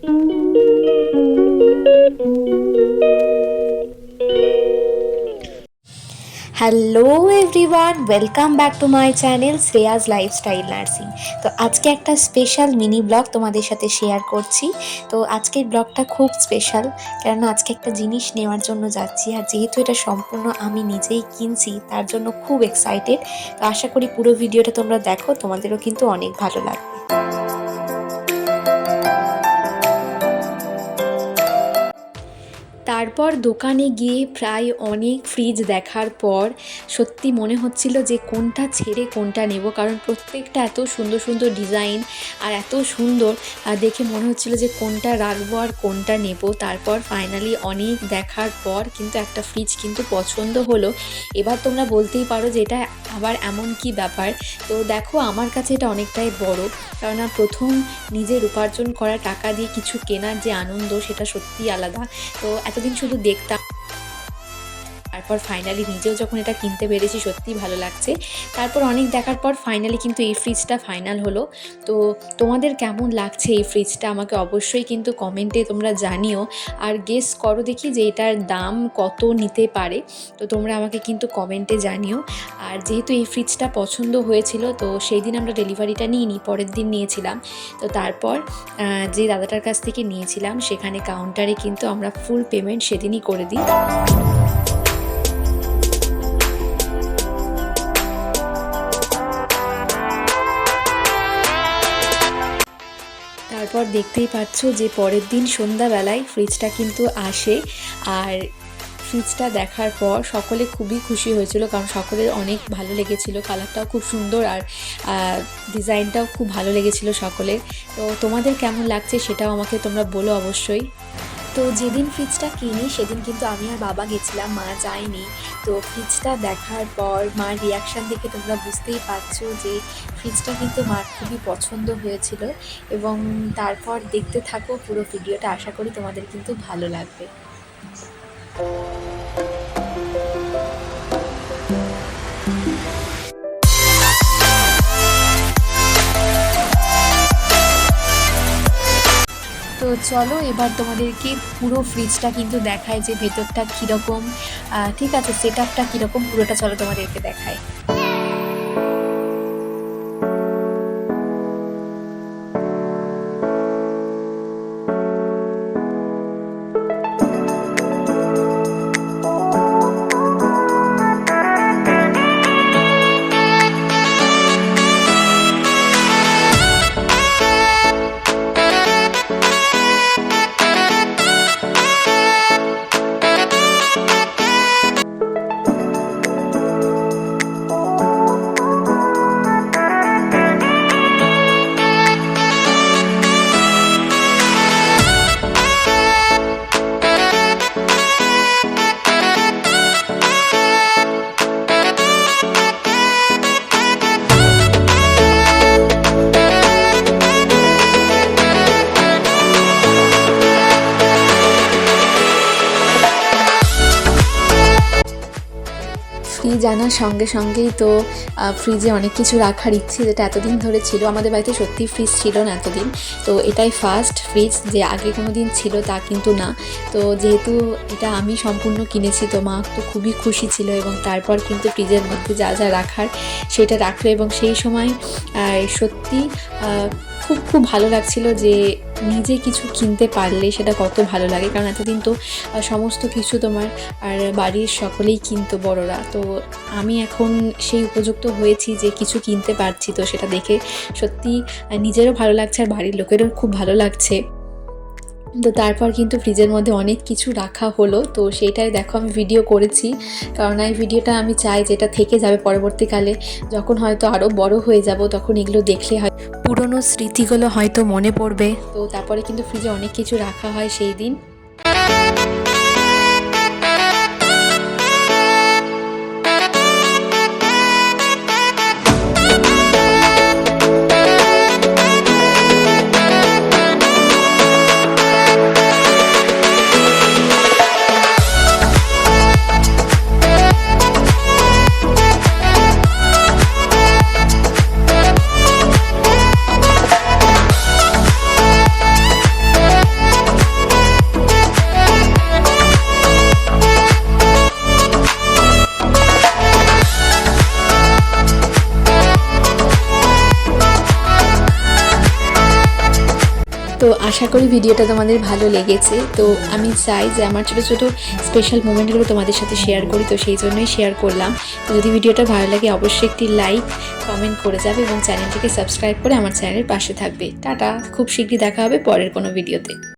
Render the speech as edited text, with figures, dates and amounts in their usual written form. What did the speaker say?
Hello everyone, welcome back to my channel Shreyas lifestyle nursing. তো আজকে একটা স্পেশাল মিনি ব্লগ তোমাদের সাথে শেয়ার করছি। তো আজকের ব্লগটা খুব স্পেশাল, কেননা আজকে একটা জিনিস নেওয়ার জন্য যাচ্ছি, আর যেহেতু এটা সম্পূর্ণ আমি নিজেই কিনছি তার জন্য খুব এক্সাইটেড। তো আশা করি পুরো ভিডিওটা তোমরা দেখো, তোমাদেরও কিন্তু অনেক ভালো লাগবে। তারপর দোকানে গিয়ে প্রায় অনেক ফ্রিজ দেখার পর সত্যি মনে হচ্ছিল যে কোনটা ছেড়ে কোনটা নেব, কারণ প্রত্যেকটা এত সুন্দর সুন্দর ডিজাইন আর এত সুন্দর দেখে মনে হচ্ছিল যে কোনটা রাখবো আর কোনটা নেব। তারপর ফাইনালি অনেক দেখার পর কিন্তু একটা ফ্রিজ কিন্তু পছন্দ হলো। এবার তোমরা বলতেই পারো যে এটা আবার এমন কি ব্যাপার। তো দেখো, আমার কাছে এটা অনেকটাই বড়, কেননা প্রথম নিজের উপার্জন করা টাকা দিয়ে কিছু কেনার যে আনন্দ সেটা সত্যিই আলাদা। তো এতদিন শুধু দেখতাম, তারপর ফাইনালি নিজেও যখন এটা কিনতে পেরেছি সত্যিই ভালো লাগছে। তারপর অনেক দেখার পর ফাইনালি কিন্তু এই ফ্রিজটা ফাইনাল হলো। তো তোমাদের কেমন লাগছে এই ফ্রিজটা আমাকে অবশ্যই কিন্তু কমেন্টে তোমরা জানিও, আর গেস করো দেখি যে এটার দাম কত নিতে পারে। তো তোমরা আমাকে কিন্তু কমেন্টে জানিও। আর যেহেতু এই ফ্রিজটা পছন্দ হয়েছিল, তো সেই দিন আমরা ডেলিভারিটা নিইনি, পরের দিন নিয়েছিলাম। তো তারপর যে দাদাটার কাছ থেকে নিয়েছিলাম সেখানে কাউন্টারে কিন্তু আমরা ফুল পেমেন্ট সেদিনই করে দিই। তারপর দেখতেই পাচ্ছ যে পরের দিন সন্ধ্যাবেলায় ফ্রিজটা কিন্তু আসে, আর ফ্রিজটা দেখার পর সকলে খুবই খুশি হয়েছিল, কারণ সকলের অনেক ভালো লেগেছিল, কালারটাও খুব সুন্দর আর ডিজাইনটাও খুব ভালো লেগেছিল সকলের। তো তোমাদের কেমন লাগছে সেটাও আমাকে তোমরা বলো অবশ্যই। তো যেদিন ফ্রিজটা কিনি সেদিন কিন্তু আমি আর বাবা গেছিলাম, মা যায়নি। তো ফ্রিজটা দেখার পর মার রিয়াকশান দেখে তোমরা বুঝতেই পারছো যে ফ্রিজটা কিন্তু মার খুবই পছন্দ হয়েছিল। এবং তারপর দেখতে থাকো পুরো ভিডিওটা, আশা করি তোমাদের কিন্তু ভালো লাগবে। তো চলো এবার তোমাদেরকে পুরো ফ্রিজটা কিন্তু দেখায় যে ভেতরটা কীরকম, ঠিক আছে, সেট আপটা কীরকম পুরোটা চলো তোমাদেরকে দেখায়। ফ্রিজ আনার সঙ্গে সঙ্গেই তো ফ্রিজে অনেক কিছু রাখার ইচ্ছে, যেটা এতদিন ধরে ছিল আমাদের বাড়িতে। সত্যি ফ্রিজ ছিল না এতদিন, তো এটাই ফার্স্ট ফ্রিজ, যে আগে কোনো দিন ছিল তা কিন্তু না। তো যেহেতু এটা আমি সম্পূর্ণ কিনেছি, তো মা তো খুবই খুশি ছিল, এবং তারপর কিন্তু ফ্রিজের মধ্যে যা যা রাখার সেটা রাখলো। এবং সেই সময় সত্যি খুব খুব ভালো লাগছিল যে নিজে কিছু কিনতে পারলে সেটা কত ভালো লাগে, কারণ এতদিন তো সমস্ত কিছু তোমার আর বাড়ির সকলেই কিনতো, বড়রা। তো আমি এখন সেই উপযুক্ত হয়েছি যে কিছু কিনতে পারছি, তো সেটা দেখে সত্যি নিজেরও ভালো লাগছে আর বাড়ির লোকেরও খুব ভালো লাগছে। তো তারপর কিন্তু ফ্রিজের মধ্যে অনেক কিছু রাখা হলো, তো সেইটাই দেখো আমি ভিডিও করেছি, কারণ এই ভিডিওটা আমি চাই যেটা থেকে যাবে পরবর্তীকালে, যখন হয়তো আরও বড় হয়ে যাব তখন এগুলো দেখলে হয় পুরনো স্মৃতিগুলো হয়তো মনে পড়বে। তো তারপরে কিন্তু ফ্রিজে অনেক কিছু রাখা হয় সেই দিন। তো আশা করি ভিডিওটা তোমাদের ভালো লেগেছে। তো আমি চাই যে আমার ছোটো ছোটো স্পেশাল মোমেন্টগুলো তোমাদের সাথে শেয়ার করি, তো সেই জন্যই শেয়ার করলাম। তো যদি ভিডিওটা ভালো লাগে অবশ্যই একটি লাইক কমেন্ট করে যাবে এবং চ্যানেলটিকে সাবস্ক্রাইব করে আমার চ্যানেলের পাশে থাকবে। টাটা, খুব শীঘ্রই দেখা হবে পরের কোনো ভিডিওতে।